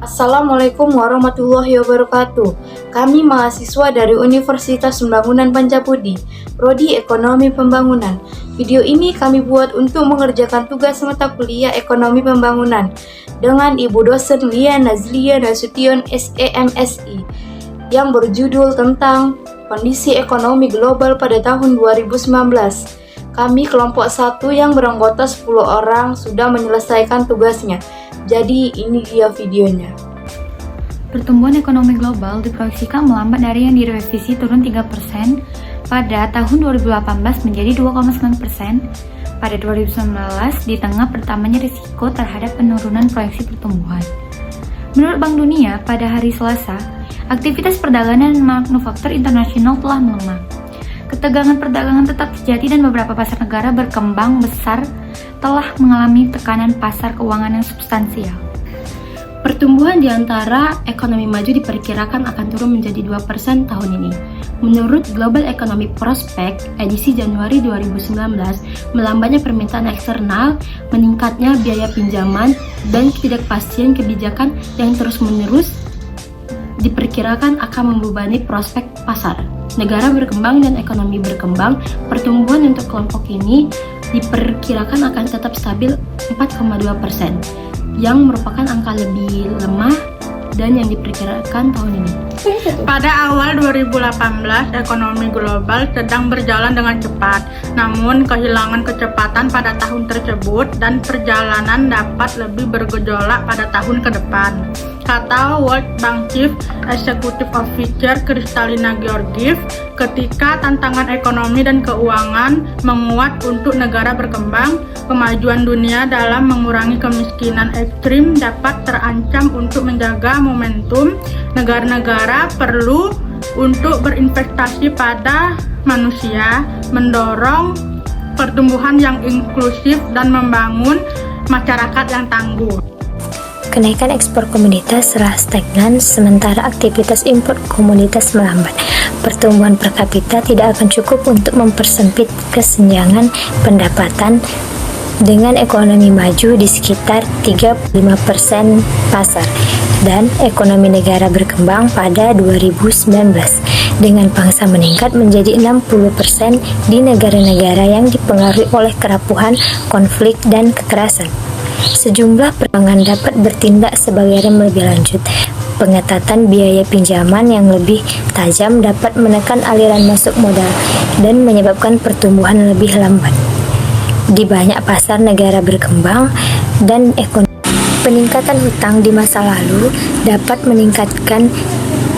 Assalamualaikum warahmatullahi wabarakatuh. Kami mahasiswa dari Universitas Pembangunan Pancapudi, Prodi Ekonomi Pembangunan. Video ini kami buat untuk mengerjakan tugas mata kuliah Ekonomi Pembangunan dengan Ibu dosen Lia Nazlia Nasution SEMSI yang berjudul tentang kondisi ekonomi global pada tahun 2019. Kami kelompok 1 yang beranggota 10 orang sudah menyelesaikan tugasnya. Jadi ini dia videonya. Pertumbuhan ekonomi global diproyeksikan melambat dari yang direvisi turun 3% pada tahun 2018 menjadi 2,9% pada 2019 di tengah pertamanya risiko terhadap penurunan proyeksi pertumbuhan. Menurut Bank Dunia, pada hari Selasa, aktivitas perdagangan dan manufaktur internasional telah melemah. Ketegangan perdagangan tetap terjadi dan beberapa pasar negara berkembang besar telah mengalami tekanan pasar keuangan yang substansial. Pertumbuhan di antara ekonomi maju diperkirakan akan turun menjadi 2% tahun ini. Menurut Global Economic Prospect edisi Januari 2019, melambatnya permintaan eksternal, meningkatnya biaya pinjaman, dan ketidakpastian kebijakan yang terus-menerus diperkirakan akan membebani prospek pasar. Negara berkembang dan ekonomi berkembang, pertumbuhan untuk kelompok ini diperkirakan akan tetap stabil 4,2%, yang merupakan angka lebih lemah dan yang diperkirakan tahun ini. Pada awal 2018, ekonomi global sedang berjalan dengan cepat, namun kehilangan kecepatan pada tahun tersebut dan perjalanan dapat lebih bergejolak pada tahun ke depan. Kata World Bank Chief Executive Officer Kristalina Georgieva, ketika tantangan ekonomi dan keuangan menguat untuk negara berkembang, kemajuan dunia dalam mengurangi kemiskinan ekstrim dapat terancam. Untuk menjaga momentum, negara-negara perlu untuk berinvestasi pada manusia, mendorong pertumbuhan yang inklusif dan membangun masyarakat yang tangguh. Kenaikan ekspor komoditas telah stagnan, sementara aktivitas impor komoditas melambat. Pertumbuhan per kapita tidak akan cukup untuk mempersempit kesenjangan pendapatan dengan ekonomi maju di sekitar 35% pasar dan ekonomi negara berkembang pada 2019 dengan pangsa meningkat menjadi 60% di negara-negara yang dipengaruhi oleh kerapuhan, konflik, dan kekerasan. Sejumlah perbankan dapat bertindak sebagai rem lebih lanjut. Pengetatan biaya pinjaman yang lebih tajam dapat menekan aliran masuk modal dan menyebabkan pertumbuhan lebih lambat di banyak pasar negara berkembang dan ekonomi. Peningkatan hutang di masa lalu dapat meningkatkan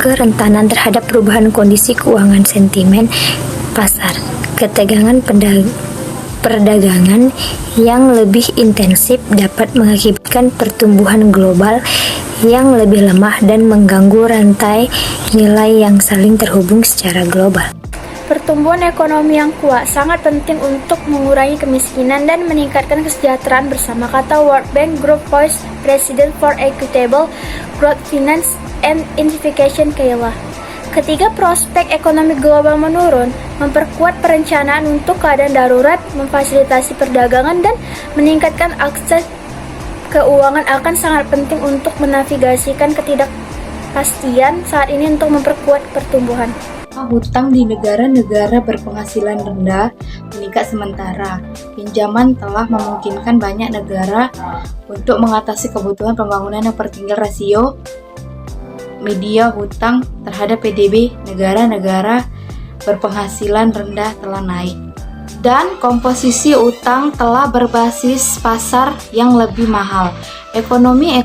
kerentanan terhadap perubahan kondisi keuangan sentimen pasar. Ketegangan perdagangan yang lebih intensif dapat mengakibatkan pertumbuhan global yang lebih lemah dan mengganggu rantai nilai yang saling terhubung secara global. Pertumbuhan ekonomi yang kuat sangat penting untuk mengurangi kemiskinan dan meningkatkan kesejahteraan bersama, kata World Bank Group Vice President for Equitable Growth Finance and Intensification Kayla. Ketika prospek ekonomi global menurun, memperkuat perencanaan untuk keadaan darurat, memfasilitasi perdagangan, dan meningkatkan akses keuangan akan sangat penting untuk menavigasikan ketidakpastian saat ini untuk memperkuat pertumbuhan. Hutang di negara-negara berpenghasilan rendah meningkat sementara. Pinjaman telah memungkinkan banyak negara untuk mengatasi kebutuhan pembangunan yang tertinggal. Rasio media hutang terhadap PDB negara-negara berpenghasilan rendah telah naik. Dan komposisi utang telah berbasis pasar yang lebih mahal. Ekonomi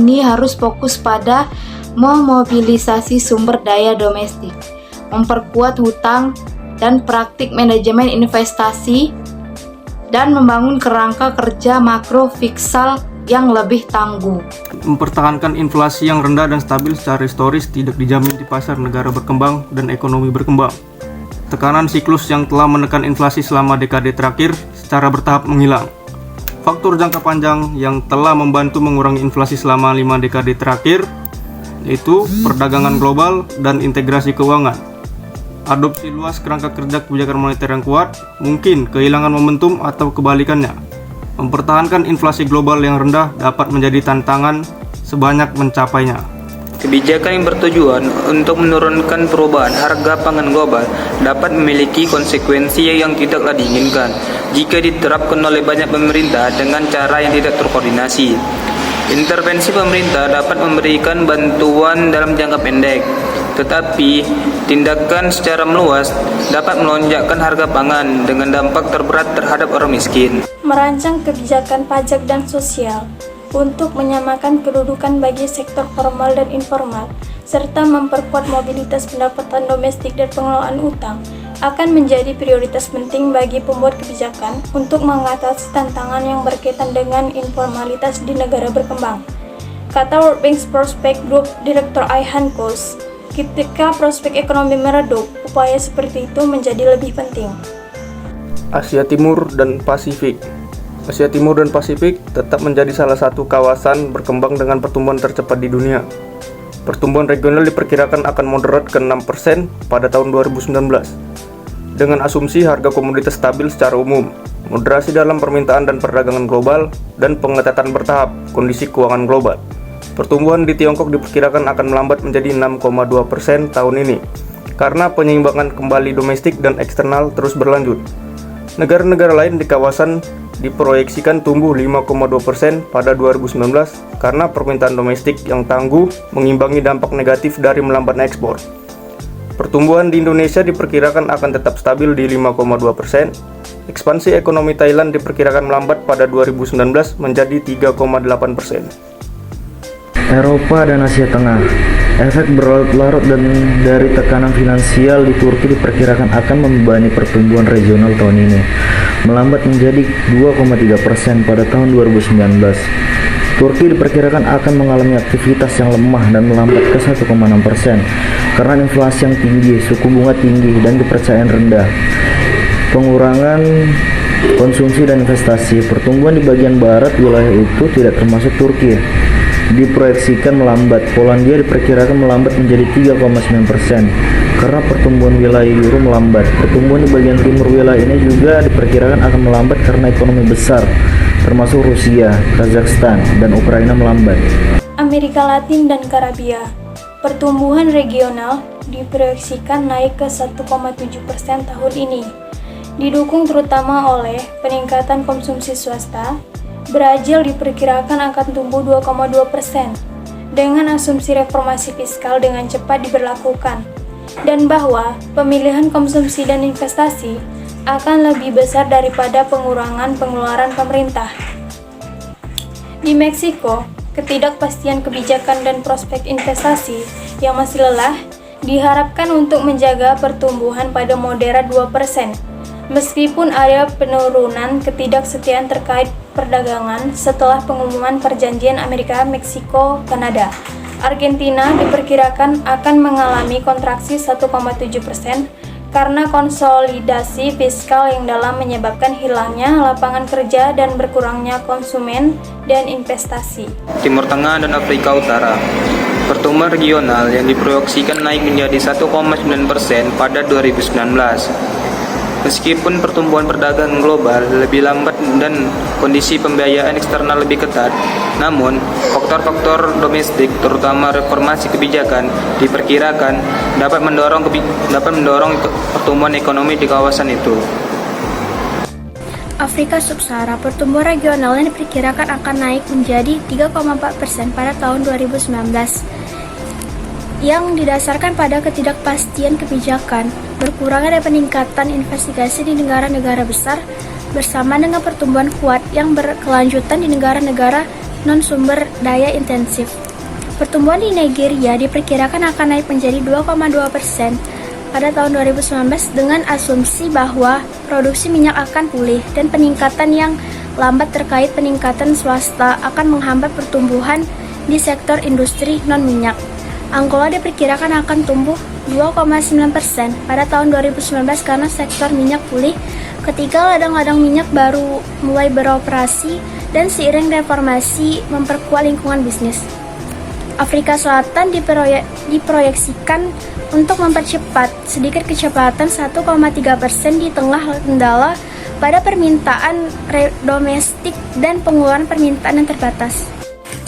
ini harus fokus pada memobilisasi sumber daya domestik, memperkuat hutang dan praktik manajemen investasi, dan membangun kerangka kerja makro fiskal yang lebih tangguh. Mempertahankan inflasi yang rendah dan stabil secara historis tidak dijamin di pasar negara berkembang dan ekonomi berkembang. Tekanan siklus yang telah menekan inflasi selama dekade terakhir secara bertahap menghilang. Faktor jangka panjang yang telah membantu mengurangi inflasi selama 5 dekade terakhir yaitu perdagangan global dan integrasi keuangan. Adopsi luas kerangka kerja kebijakan moneter yang kuat mungkin kehilangan momentum atau kebalikannya. Mempertahankan inflasi global yang rendah dapat menjadi tantangan sebanyak mencapainya. Kebijakan yang bertujuan untuk menurunkan perubahan harga pangan global dapat memiliki konsekuensi yang tidaklah diinginkan jika diterapkan oleh banyak pemerintah dengan cara yang tidak terkoordinasi. Intervensi pemerintah dapat memberikan bantuan dalam jangka pendek, tetapi tindakan secara meluas dapat melonjakkan harga pangan dengan dampak terberat terhadap orang miskin. Merancang kebijakan pajak dan sosial untuk menyamakan kedudukan bagi sektor formal dan informal, serta memperkuat mobilitas pendapatan domestik dan pengelolaan utang, akan menjadi prioritas penting bagi pembuat kebijakan untuk mengatasi tantangan yang berkaitan dengan informalitas di negara berkembang. Kata World Bank's Prospect Group Direktur Ayhan Kos, ketika prospek ekonomi meredup, upaya seperti itu menjadi lebih penting. Asia Timur dan Pasifik. Asia Timur dan Pasifik tetap menjadi salah satu kawasan berkembang dengan pertumbuhan tercepat di dunia. Pertumbuhan regional diperkirakan akan moderat ke 6% pada tahun 2019. Dengan asumsi harga komoditas stabil secara umum, moderasi dalam permintaan dan perdagangan global, dan pengetatan bertahap kondisi keuangan global. Pertumbuhan di Tiongkok diperkirakan akan melambat menjadi 6,2% tahun ini, karena penyeimbangan kembali domestik dan eksternal terus berlanjut. Negara-negara lain di kawasan diproyeksikan tumbuh 5,2% pada 2019 karena permintaan domestik yang tangguh mengimbangi dampak negatif dari melambatnya ekspor. Pertumbuhan di Indonesia diperkirakan akan tetap stabil di 5,2%. Ekspansi ekonomi Thailand diperkirakan melambat pada 2019 menjadi 3,8%. Eropa dan Asia Tengah. Efek berlarut-larut dan dari tekanan finansial di Turki diperkirakan akan membebani pertumbuhan regional tahun ini, melambat menjadi 2,3% pada tahun 2019. Turki diperkirakan akan mengalami aktivitas yang lemah dan melambat ke 1,6% karena inflasi yang tinggi, suku bunga tinggi, dan kepercayaan rendah. Pengurangan konsumsi dan investasi. Pertumbuhan di bagian barat wilayah itu tidak termasuk Turki diproyeksikan melambat. Polandia diperkirakan melambat menjadi 3,9% karena pertumbuhan wilayah Euro melambat. Pertumbuhan di bagian timur wilayah ini juga diperkirakan akan melambat karena ekonomi besar termasuk Rusia, Kazakhstan, dan Ukraina melambat. Amerika Latin dan Karibia. Pertumbuhan regional diproyeksikan naik ke 1,7% tahun ini, didukung terutama oleh peningkatan konsumsi swasta. Brazil diperkirakan akan tumbuh 2,2% dengan asumsi reformasi fiskal dengan cepat diberlakukan, dan bahwa pemilihan konsumsi dan investasi akan lebih besar daripada pengurangan pengeluaran pemerintah. Di Meksiko, ketidakpastian kebijakan dan prospek investasi yang masih lelah diharapkan untuk menjaga pertumbuhan pada moderat 2%. Meskipun ada penurunan ketidaksetiaan terkait perdagangan setelah pengumuman perjanjian Amerika-Meksiko-Kanada, Argentina diperkirakan akan mengalami kontraksi 1,7% karena konsolidasi fiskal yang dalam menyebabkan hilangnya lapangan kerja dan berkurangnya konsumen dan investasi. Timur Tengah dan Afrika Utara. Pertumbuhan regional yang diproyeksikan naik menjadi 1,9% pada 2019. Meskipun pertumbuhan perdagangan global lebih lambat dan kondisi pembiayaan eksternal lebih ketat, namun faktor-faktor domestik, terutama reformasi kebijakan, diperkirakan dapat mendorong pertumbuhan ekonomi di kawasan itu. Afrika Sub-Sahara, pertumbuhan regional yang diperkirakan akan naik menjadi 3,4% pada tahun 2019. Yang didasarkan pada ketidakpastian kebijakan, berkurangnya dan peningkatan investigasi di negara-negara besar, bersama dengan pertumbuhan kuat yang berkelanjutan di negara-negara non-sumber daya intensif. Pertumbuhan di Nigeria diperkirakan akan naik menjadi 2,2% pada tahun 2019 dengan asumsi bahwa produksi minyak akan pulih dan peningkatan yang lambat terkait peningkatan swasta akan menghambat pertumbuhan di sektor industri non-minyak. Angola diperkirakan akan tumbuh 2,9% pada tahun 2019 karena sektor minyak pulih ketika ladang-ladang minyak baru mulai beroperasi dan seiring reformasi memperkuat lingkungan bisnis. Afrika Selatan diproyeksikan untuk mempercepat sedikit kecepatan 1,3% di tengah kendala pada permintaan domestik dan pengeluaran permintaan yang terbatas.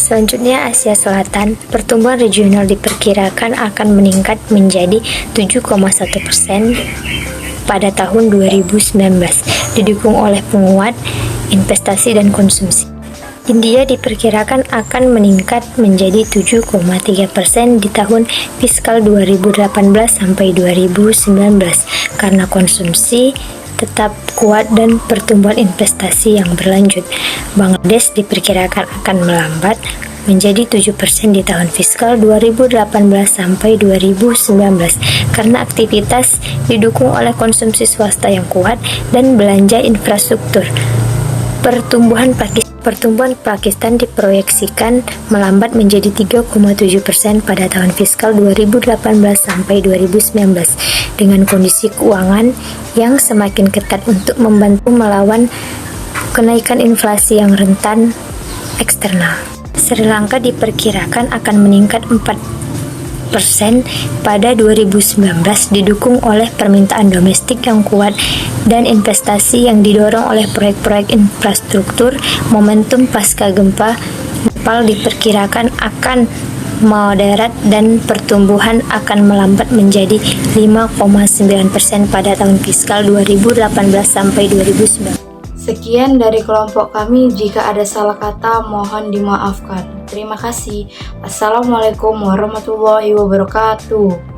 Selanjutnya Asia Selatan, pertumbuhan regional diperkirakan akan meningkat menjadi 7,1% pada tahun 2019, didukung oleh penguat investasi dan konsumsi. India diperkirakan akan meningkat menjadi 7,3% di tahun fiskal 2018 sampai 2019 karena konsumsi tetap kuat dan pertumbuhan investasi yang berlanjut. Bangladesh diperkirakan akan melambat menjadi 7% di tahun fiskal 2018 sampai 2019 karena aktivitas didukung oleh konsumsi swasta yang kuat dan belanja infrastruktur. Pertumbuhan Pakistan diproyeksikan melambat menjadi 3,7% pada tahun fiskal 2018 sampai 2019 dengan kondisi keuangan yang semakin ketat untuk membantu melawan kenaikan inflasi yang rentan eksternal. Sri Lanka diperkirakan akan meningkat 4% pada 2019 didukung oleh permintaan domestik yang kuat dan investasi yang didorong oleh proyek-proyek infrastruktur. Momentum pasca gempa Nepal diperkirakan akan moderat dan pertumbuhan akan melambat menjadi 5,9% pada tahun fiskal 2018 sampai 2019. Sekian dari kelompok kami, jika ada salah kata mohon dimaafkan. Terima kasih. Assalamualaikum warahmatullahi wabarakatuh.